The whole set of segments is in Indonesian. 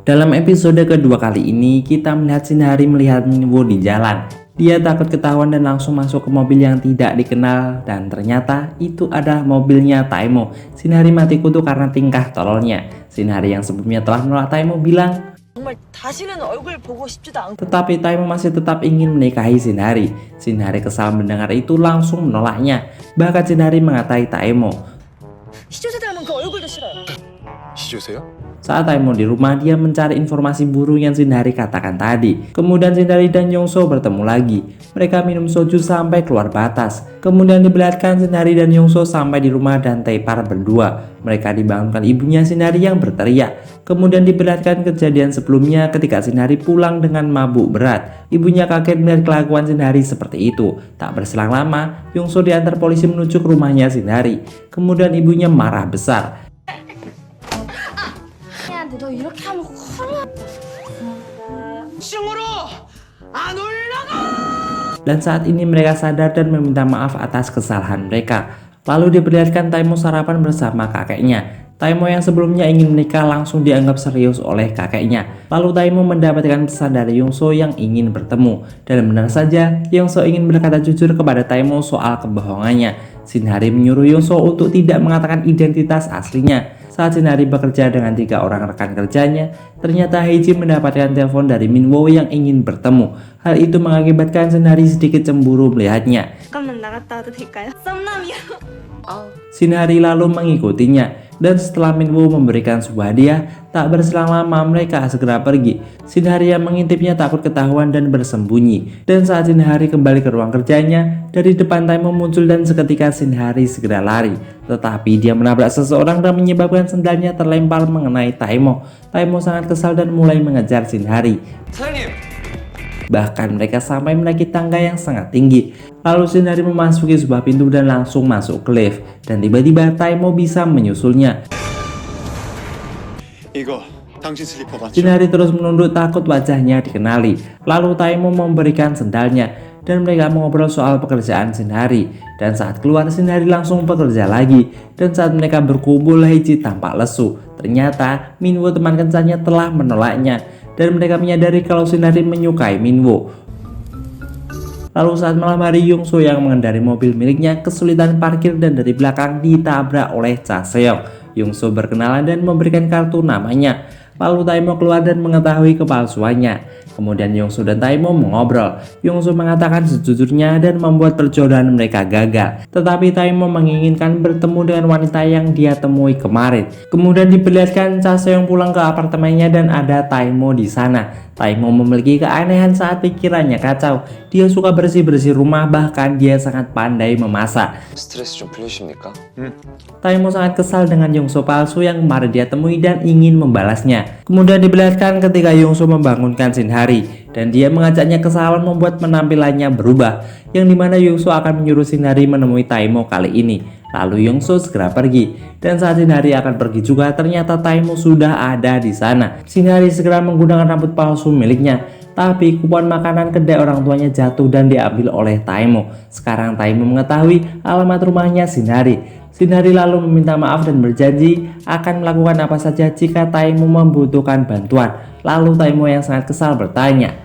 Dalam episode kedua kali ini, kita melihat Shinari melihat Minwo di jalan. Dia takut ketahuan dan langsung masuk ke mobil yang tidak dikenal, dan ternyata itu adalah mobilnya Taimo. Shinari mati kutu karena tingkah tololnya. Shinari yang sebelumnya telah menolak Taimo bilang, tetapi Taimo masih tetap ingin menikahi Shinari. Shinari kesal mendengar itu langsung menolaknya. Bahkan Shinari mengatai Taimo. Saat Taimo di rumah, dia mencari informasi burung yang Shinari katakan tadi. Kemudian Shinari dan Yongso bertemu lagi. Mereka minum soju sampai keluar batas. Kemudian diperlihatkan Shinari dan Yongso sampai di rumah dan tepar berdua. Mereka dibangunkan ibunya Shinari yang berteriak. Kemudian diperlihatkan kejadian sebelumnya ketika Shinari pulang dengan mabuk berat. Ibunya kaget melihat kelakuan Shinari seperti itu. Tak berselang lama, Yongso diantar polisi menuju ke rumahnya Shinari. Kemudian ibunya marah besar. Dan saat ini mereka sadar dan meminta maaf atas kesalahan mereka. Lalu diperlihatkan Taimo sarapan bersama kakeknya. Taimo yang sebelumnya ingin menikah langsung dianggap serius oleh kakeknya. Lalu Taimo mendapatkan pesan dari Yongso yang ingin bertemu. Dan benar saja, Yongso ingin berkata jujur kepada Taimo soal kebohongannya. Shinari menyuruh Yongso untuk tidak mengatakan identitas aslinya. Saat Shinari bekerja dengan 3 orang rekan kerjanya, ternyata Heiji mendapatkan telepon dari Minwo yang ingin bertemu. Hal itu mengakibatkan Shinari sedikit cemburu melihatnya. Shinari lalu mengikutinya, dan setelah Minwo memberikan sebuah hadiah, tak berselang lama mereka segera pergi. Shinari yang mengintipnya takut ketahuan dan bersembunyi. Dan saat Shinari kembali ke ruang kerjanya, dari depan Taimo muncul dan seketika Shinari segera lari. Tetapi dia menabrak seseorang dan menyebabkan sendalnya terlempar mengenai Taimo. Taimo sangat kesal dan mulai mengejar Shinari. Bahkan mereka sampai menaiki tangga yang sangat tinggi. Lalu Shinari memasuki sebuah pintu dan langsung masuk ke lift. Dan tiba-tiba Taimo bisa menyusulnya. Shinari terus menunduk takut wajahnya dikenali. Lalu Taimo memberikan sendalnya. Dan mereka mengobrol soal pekerjaan Shinari. Dan saat keluar Shinari langsung bekerja lagi. Dan saat mereka berkumpul Heiji tampak lesu. Ternyata Minwo teman kencannya telah menolaknya. Dan mereka menyadari kalau Shinari menyukai Minwo. Lalu saat malam hari, Yongso yang mengendari mobil miliknya kesulitan parkir dan dari belakang ditabrak oleh Cha Seong. Yongso berkenalan dan memberikan kartu namanya. Lalu Taimo keluar dan mengetahui kepalsuannya. Kemudian Yongso dan Taimo mengobrol. Yongso mengatakan sejujurnya dan membuat perjodohan mereka gagal. Tetapi Taimo menginginkan bertemu dengan wanita yang dia temui kemarin. Kemudian diperlihatkan Cha Seong pulang ke apartemennya dan ada Taimo di sana. Taimo memiliki keanehan saat pikirannya kacau. Dia suka bersih-bersih rumah, bahkan dia sangat pandai memasak. Taimo sangat kesal dengan Yongso palsu yang kemarin dia temui dan ingin membalasnya. Kemudian diperlihatkan ketika Yongso membangunkan Shinari dan dia mengajaknya ke salon membuat penampilannya berubah, yang dimana Yongso akan menyuruh Shinari menemui Taimo kali ini. Lalu Yongso segera pergi, dan saat Shinari akan pergi juga ternyata Taimo sudah ada di sana. Shinari segera menggunakan rambut palsu miliknya, tapi kupon makanan kedai orang tuanya jatuh dan diambil oleh Taimo. Sekarang Taimo mengetahui alamat rumahnya Shinari. Shinari lalu meminta maaf dan berjanji akan melakukan apa saja jika Taimo membutuhkan bantuan. Lalu Taimo yang sangat kesal bertanya,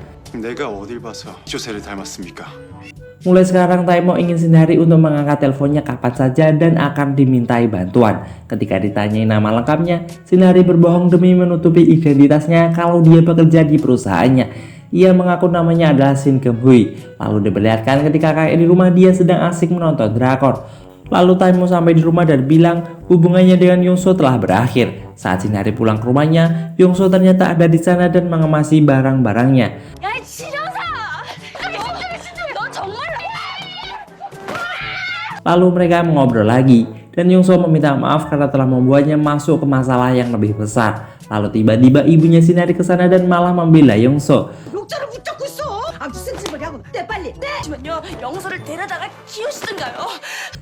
mulai sekarang Taimo ingin Shinari untuk mengangkat teleponnya kapan saja dan akan dimintai bantuan. Ketika ditanyai nama lengkapnya, Shinari berbohong demi menutupi identitasnya kalau dia bekerja di perusahaannya. Ia mengaku namanya adalah Shin Keum-hui. Lalu diperlihatkan ketika kakek di rumah dia sedang asik menonton drakor. Lalu Taimo sampai di rumah dan bilang hubungannya dengan Yongso telah berakhir. Saat Shinari pulang ke rumahnya, Yongso ternyata ada di sana dan mengemasi barang-barangnya. Lalu mereka mengobrol lagi, dan Yongso meminta maaf karena telah membuatnya masuk ke masalah yang lebih besar. Lalu tiba-tiba ibunya Shinari ke sana dan malah membela Yongso.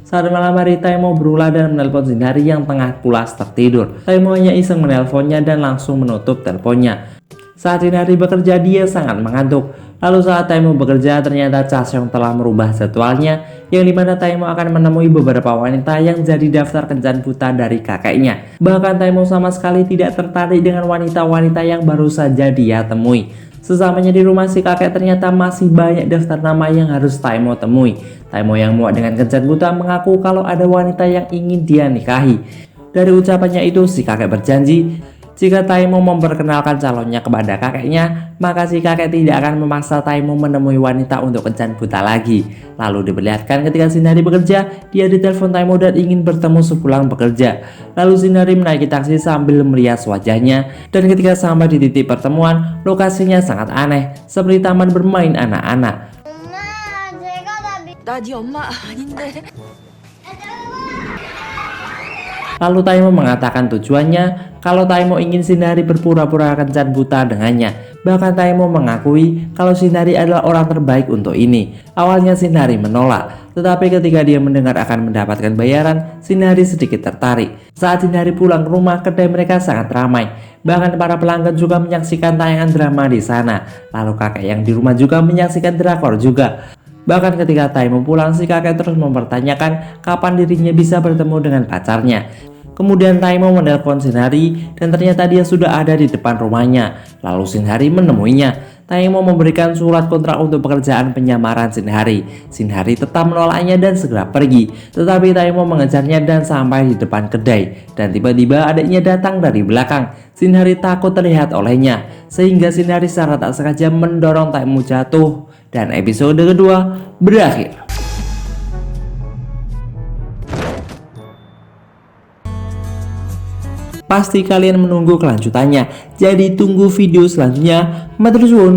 Saat malam hari, Taimo berulah dan menelpon Shinari yang tengah pulas tertidur. Taimo hanya iseng menelponnya dan langsung menutup teleponnya. Saat Shinari bekerja, dia sangat mengantuk. Lalu saat Taimo bekerja, ternyata Cha Seong telah merubah jadwalnya, yang dimana Taimo akan menemui beberapa wanita yang jadi daftar kencan buta dari kakeknya. Bahkan Taimo sama sekali tidak tertarik dengan wanita-wanita yang baru saja dia temui. Sesamanya di rumah si kakek ternyata masih banyak daftar nama yang harus Taimo temui. Taimo yang muak dengan kencan buta mengaku kalau ada wanita yang ingin dia nikahi. Dari ucapannya itu si kakek berjanji jika Taimo memperkenalkan calonnya kepada kakeknya, maka si kakek tidak akan memaksa Taimo menemui wanita untuk kencan buta lagi. Lalu diperlihatkan ketika Shinari bekerja, dia ditelepon Taimo dan ingin bertemu sepulang bekerja. Lalu Shinari menaiki taksi sambil merias wajahnya, dan ketika sampai di titik pertemuan, lokasinya sangat aneh, seperti taman bermain anak-anak. Lalu Taimo mengatakan tujuannya kalau Taimo ingin Shinari berpura-pura kencan buta dengannya. Bahkan Taimo mengakui kalau Shinari adalah orang terbaik untuk ini. Awalnya Shinari menolak, tetapi ketika dia mendengar akan mendapatkan bayaran, Shinari sedikit tertarik. Saat Shinari pulang ke rumah, kedai mereka sangat ramai. Bahkan para pelanggan juga menyaksikan tayangan drama di sana. Lalu kakek yang di rumah juga menyaksikan drakor juga. Bahkan ketika Taimo pulang, si kakek terus mempertanyakan kapan dirinya bisa bertemu dengan pacarnya. Kemudian Taimo menelpon Shinari dan ternyata dia sudah ada di depan rumahnya. Lalu Shinari menemuinya. Taimo memberikan surat kontrak untuk pekerjaan penyamaran Shinari. Shinari tetap menolaknya dan segera pergi. Tetapi Taimo mengejarnya dan sampai di depan kedai. Dan tiba-tiba adiknya datang dari belakang. Shinari takut terlihat olehnya, sehingga Shinari secara tak sengaja mendorong Taimo jatuh. Dan episode kedua berakhir. Pasti kalian menunggu kelanjutannya. Jadi tunggu video selanjutnya. Matur suwun.